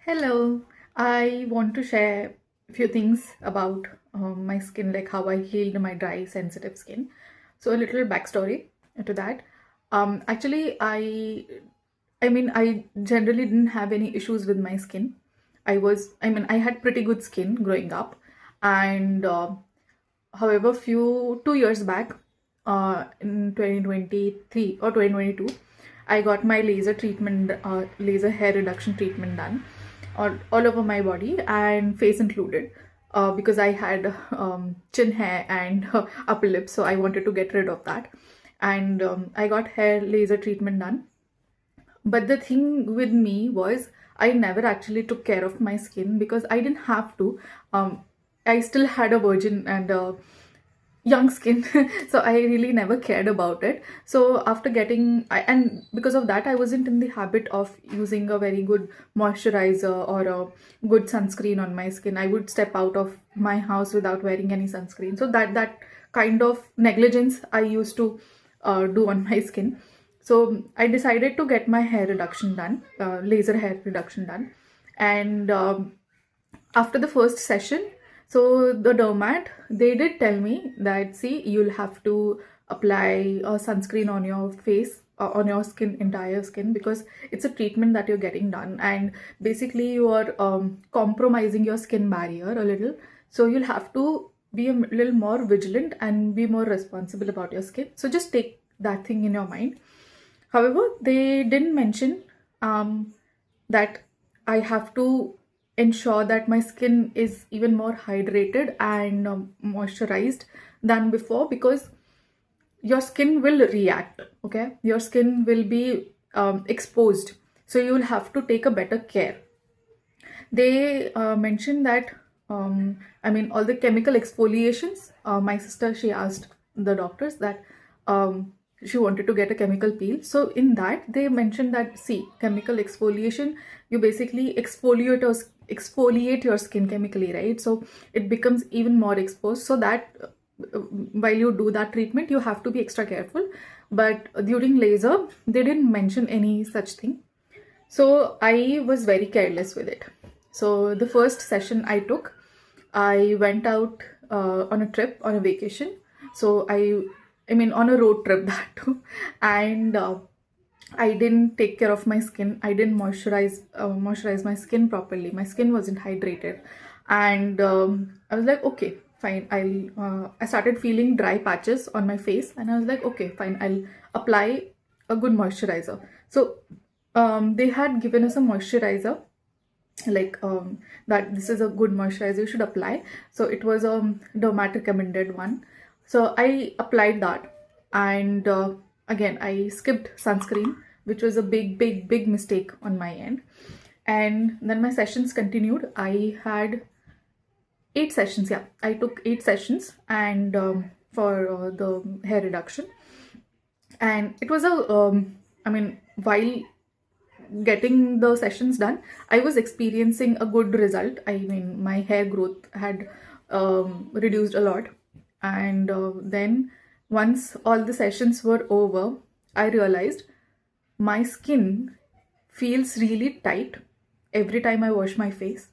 Hello, I want to share a few things about my skin, like how I healed my dry, sensitive skin. So a little backstory to that. Actually, I generally didn't have any issues with my skin. I had pretty good skin growing up, and however, 2 years back, in 2023 or 2022, I got my laser treatment, laser hair reduction treatment done all over my body and face included, because I had chin hair and upper lip, so I wanted to get rid of that. And I got hair laser treatment done. But the thing with me was I never actually took care of my skin because I didn't have to. I still had a virgin and young skin, so I really never cared about it. So after and because of that, I wasn't in the habit of using a very good moisturizer or a good sunscreen on my skin. I would step out of my house without wearing any sunscreen. So that kind of negligence I used to do on my skin. So I decided to get my hair reduction done, laser hair reduction done. And after the first session, so the dermat, they did tell me that, see, you'll have to apply a sunscreen on your face, on your skin, entire skin, because it's a treatment that you're getting done, and basically you are compromising your skin barrier a little. So you'll have to be a little more vigilant and be more responsible about your skin. So just take that thing in your mind. However, they didn't mention that I have to ensure that my skin is even more hydrated and moisturized than before, because your skin will react. Okay, your skin will be exposed, so you will have to take a better care. They mentioned that all the chemical exfoliations. My sister, she asked the doctors that she wanted to get a chemical peel. So in that, they mentioned that, see, chemical exfoliation, you basically exfoliate your skin chemically, right? So it becomes even more exposed. So that while you do that treatment, you have to be extra careful. But during laser, they didn't mention any such thing. So I was very careless with it. So the first session I took, I went out on a trip, on a vacation. So on a road trip that too, and I didn't take care of my skin. I didn't moisturize my skin properly. My skin wasn't hydrated, and I was like, okay, fine. I started feeling dry patches on my face, and I was like, okay, fine. I'll apply a good moisturizer. So they had given us a moisturizer, like that this is a good moisturizer you should apply. So it was a dermat recommended one. So I applied that, and again I skipped sunscreen, which was a big mistake on my end. And then my sessions continued. I had 8 sessions. Yeah, I took 8 sessions, and for the hair reduction. And it was a while getting the sessions done, I was experiencing a good result. I mean, my hair growth had reduced a lot. And then once all the sessions were over, I realized my skin feels really tight every time I wash my face.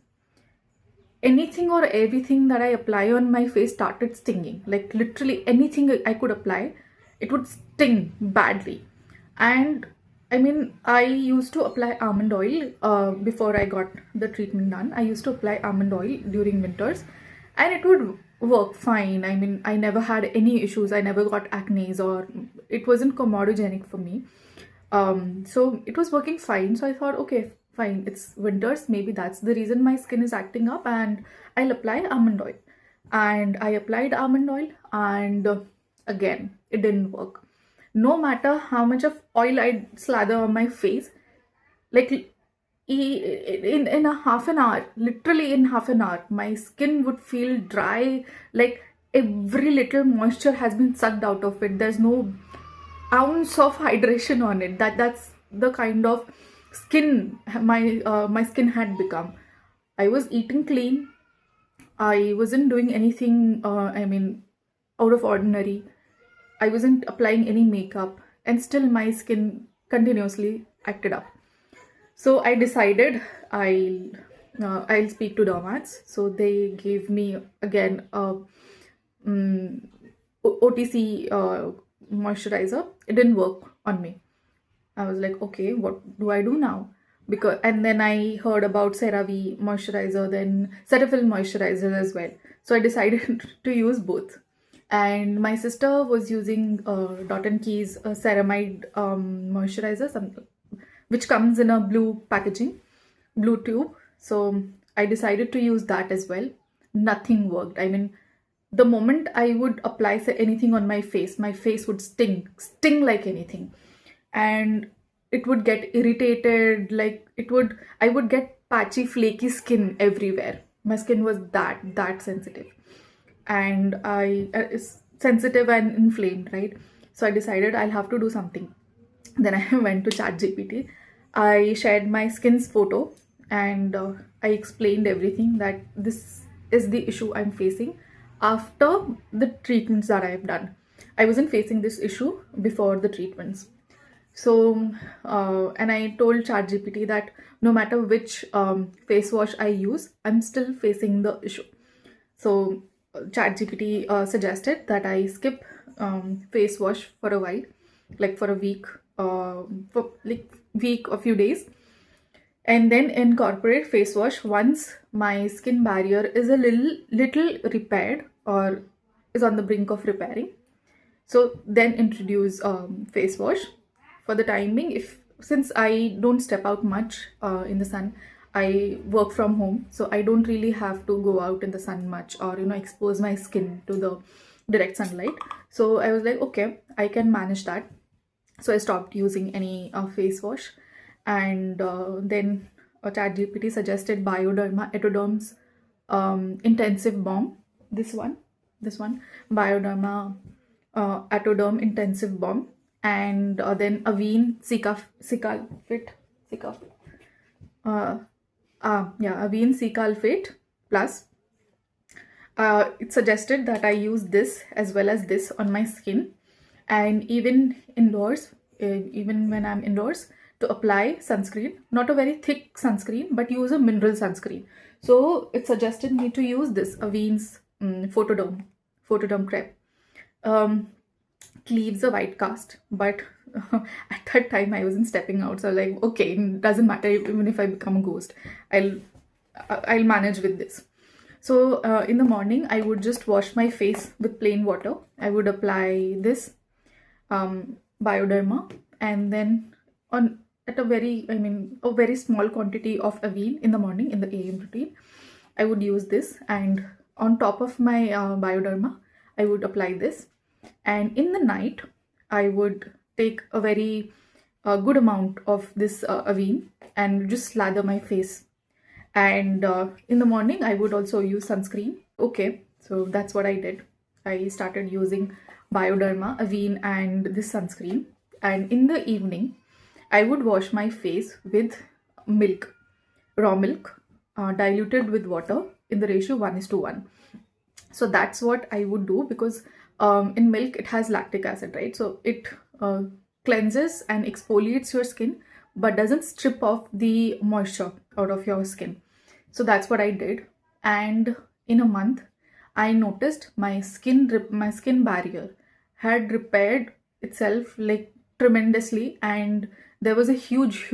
Anything or everything that I apply on my face started stinging. Like literally anything I could apply, it would sting badly. And I used to apply almond oil before I got the treatment done. I used to apply almond oil during winters, and it would work fine. I never had any issues. I never got acne, or it wasn't comedogenic for me. So it was working fine. So I thought, okay, fine, it's winters. Maybe that's the reason my skin is acting up, and I'll apply almond oil. And I applied almond oil, and again, it didn't work. No matter how much of oil I slather on my face, like in a half an hour, literally in half an hour, my skin would feel dry. Like every little moisture has been sucked out of it. There's no ounce of hydration on it. That's the kind of skin my skin had become. I was eating clean. I wasn't doing anything out of ordinary. I wasn't applying any makeup, and still my skin continuously acted up. So I decided I'll speak to dermats. So they gave me again a OTC moisturizer. It didn't work on me. I was like, okay, what do I do now? Because and then I heard about CeraVe moisturizer, then Cetaphil moisturizer as well. So I decided to use both. And my sister was using Dot and Key's ceramide moisturizer, which comes in a blue packaging, blue tube. So I decided to use that as well. Nothing worked. I mean, the moment I would apply anything on my face would sting like anything, and it would get irritated. Like I would get patchy, flaky skin everywhere. My skin was that sensitive, and I is sensitive and inflamed, right? So I decided I'll have to do something. Then I went to ChatGPT. I shared my skin's photo, and I explained everything, that this is the issue I'm facing after the treatments that I've done. I wasn't facing this issue before the treatments. So and I told ChatGPT that no matter which face wash I use, I'm still facing the issue. So ChatGPT suggested that I skip face wash for a while, like for a week, a few days, and then incorporate face wash once my skin barrier is a little repaired or is on the brink of repairing. So then introduce face wash. For the time being, since I don't step out much in the sun, I work from home, so I don't really have to go out in the sun much, or expose my skin to the direct sunlight. So I was like, okay, I can manage that. So I stopped using any face wash, and then ChatGPT suggested Bioderma Etoderm's intensive balm. This one, Bioderma Etoderm intensive balm, and then Avene Cicalfit, Avene Cicalfit Plus. It suggested that I use this as well as this on my skin, and even indoors, even when I'm indoors, to apply sunscreen, not a very thick sunscreen, but use a mineral sunscreen. So it suggested me to use this Avene's Photoderm Crepe. Leaves a white cast, but at that time I wasn't stepping out, so like, okay, it doesn't matter, even if I become a ghost, I'll manage with this. So in the morning I would just wash my face with plain water. I would apply this Bioderma, and then a very small quantity of Avene in the morning, in the AM routine. I would use this, and on top of my Bioderma I would apply this. And in the night I would take a very good amount of this Avene and just slather my face. And in the morning I would also use sunscreen. Okay, so that's what I did. I started using Bioderma, Avene, and this sunscreen. And in the evening I would wash my face with milk, raw milk, diluted with water in the ratio 1:1. So that's what I would do, because in milk it has lactic acid, right? So it cleanses and exfoliates your skin, but doesn't strip off the moisture out of your skin. So that's what I did. And in a month I noticed my skin barrier had repaired itself like tremendously, and there was a huge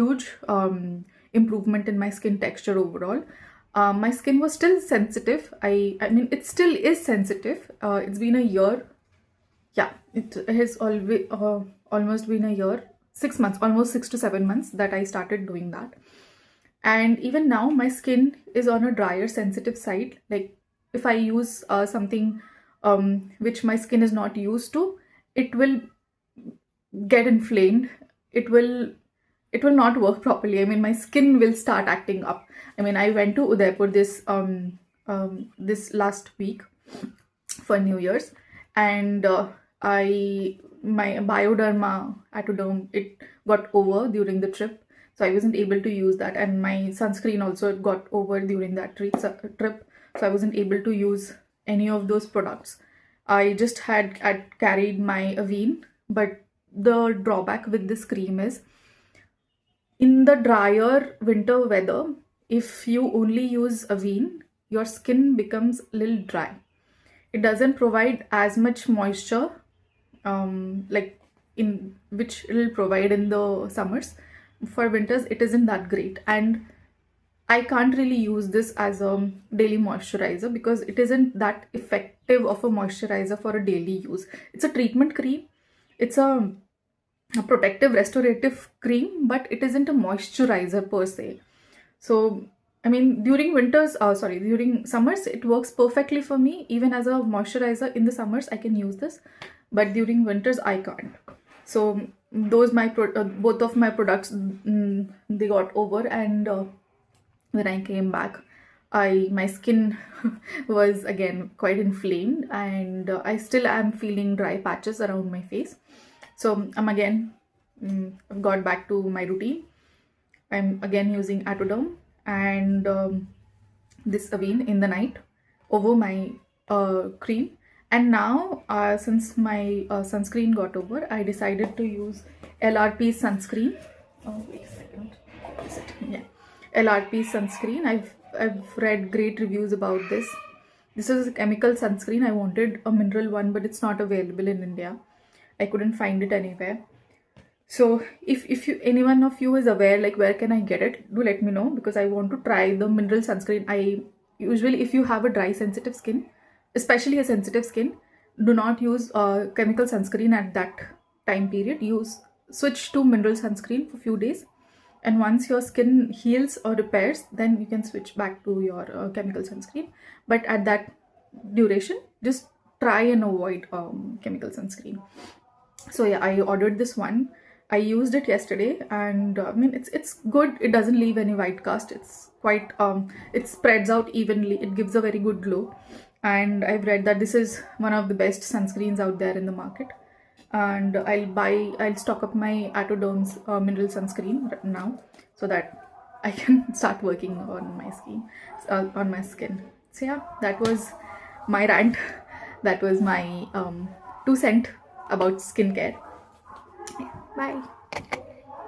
improvement in my skin texture overall. My skin was still sensitive. I mean, it still is sensitive. It's been a year. Yeah, it has always almost been a year, 6 months, almost 6 to 7 months that I started doing that. And even now my skin is on a drier, sensitive side. Like if I use something which my skin is not used to, it will get inflamed. It will not work properly. I mean, my skin will start acting up. I mean, I went to Udaipur this last week for New Year's, and my Bioderma Atoderm, it got over during the trip, so I wasn't able to use that, and my sunscreen also got over during that trip, so I wasn't able to use any of those products. I just had carried my Avene, but the drawback with this cream is in the drier winter weather, if you only use Avene, your skin becomes a little dry. It doesn't provide as much moisture, like in which it will provide in the summers. For winters, it isn't that great, and I can't really use this as a daily moisturizer because it isn't that effective of a moisturizer for a daily use. It's a treatment cream. It's a protective restorative cream, but it isn't a moisturizer per se. So I mean, during summers it works perfectly for me. Even as a moisturizer in the summers I can use this, but during winters I can't. So those both of my products, they got over, and when I came back, my skin was again quite inflamed, and I still am feeling dry patches around my face. So I'm again I've got back to my routine. I'm again using Atoderm and this Avene in the night over my cream. And now, since my sunscreen got over, I decided to use LRP sunscreen. Oh, wait a second. Is it? Yeah, LRP sunscreen. I've read great reviews about this. This is a chemical sunscreen. I wanted a mineral one, but it's not available in India. I couldn't find it anywhere. So if you, any one of you is aware, like where can I get it, do let me know, because I want to try the mineral sunscreen. I usually, if you have a dry sensitive skin, especially a sensitive skin, do not use chemical sunscreen at that time period. Switch to mineral sunscreen for few days, and once your skin heals or repairs, then you can switch back to your chemical sunscreen. But at that duration, just try and avoid chemical sunscreen. So yeah, I ordered this one. I used it yesterday, and I mean, it's good. It doesn't leave any white cast. It's quite it spreads out evenly. It gives a very good glow, and I've read that this is one of the best sunscreens out there in the market. And I'll stock up my Atoderm's mineral sunscreen now, so that I can start working on my skin. So yeah, that was my rant. That was my 2 cents about skincare. Bye.